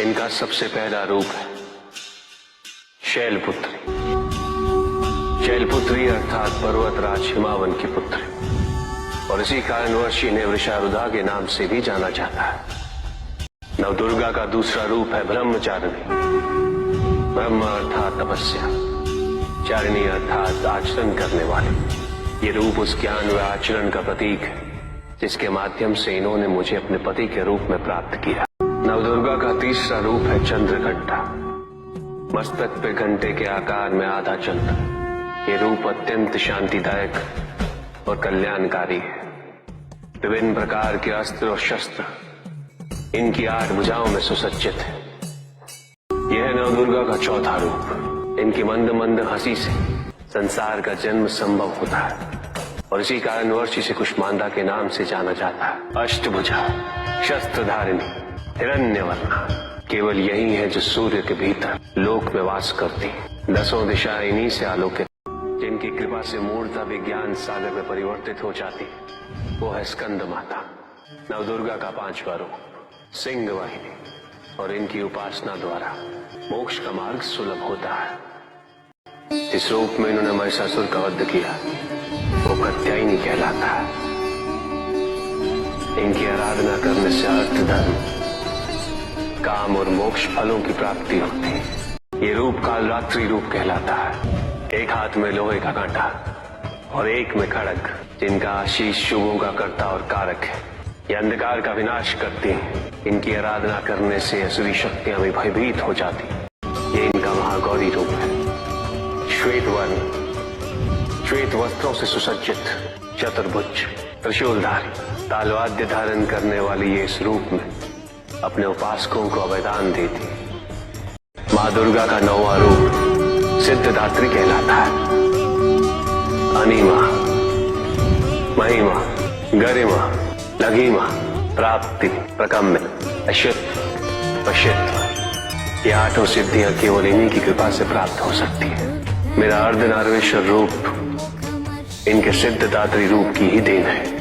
इनका सबसे पहला रूप है शैलपुत्री। शैलपुत्री अर्थात पर्वतराज हिमावन की पुत्री, और इसी कारणवश इन्हें वृषारुधा के नाम से भी जाना जाता है। नवदुर्गा का दूसरा रूप है ब्रह्मचारिणी। ब्रह्म अर्थात तपस्या, चारिणी अर्थात आचरण करने वाले। ये रूप उस ज्ञान व आचरण का प्रतीक है जिसके माध्यम से इन्होंने मुझे अपने पति के रूप में प्राप्त किया। नवदुर्गा का तीसरा रूप है चंद्रघंटा। मस्तक पे घंटे के आकार में आधा चंद्र। ये रूप अत्यंत शांतिदायक और कल्याणकारी है। विभिन्न प्रकार के अस्त्र और शस्त्र इनकी 8 भुजाओं में सुसज्जित है। यह नवदुर्गा का चौथा रूप। इनकी मंद मंद हंसी से संसार का जन्म संभव होता है, और इसी कारणवश इसे कुष्मांडा के नाम से जाना जाता है। अष्टभुजा, शस्त्रधारिणी, हिरण्यवर्णा, केवल यही है जो सूर्य के भीतर लोक में वास करती है। 10 दिशाएं इन्हीं से आलोकित, जिनकी कृपा से मूर्ता विज्ञान सागर में परिवर्तित हो जाती है। वो है स्कंद माता। नवदुर्गा का 5वां रूप सिंह वाहिनी, और इनकी उपासना द्वारा मोक्ष का मार्ग सुलभ होता है। इस रूप में इन्होंने महिषासुर का वध किया। वो कात्यायनी कहलाता है। इनकी आराधना करने से अर्थ, धर्म, काम और मोक्ष फलों की प्राप्ति होती है। ये रूप कालरात्रि रूप कहलाता है। एक हाथ में लोहे का कांटा और एक में खड़ग, जिनका आशीष शुभों का कर्ता और कारक है। ये अंधकार का विनाश करती हैं। इनकी आराधना करने से असुरी शक्तियां भी भयभीत हो जाती। ये इनका महागौरी रूप है। श्वेत वर्ण, श्वेत वस्त्रों से सुसज्जित, चतुर्भुज, त्रिशूलधारी, तालवाद्य धारण करने वाली ये इस रूप में अपने उपासकों को अभयदान देती। माँ दुर्गा का 9वां रूप सिद्धदात्री कहलाता है। अनिमा, महिमा, गरिमा, लघिमा, प्राप्ति, प्रकम्य, अश्वत्थ, पश्यत्व, ये 8 सिद्धियां केवल इन्हीं की कृपा से प्राप्त हो सकती है। मेरा अर्धनारीश्वर रूप इनके सिद्धदात्री रूप की ही देन है।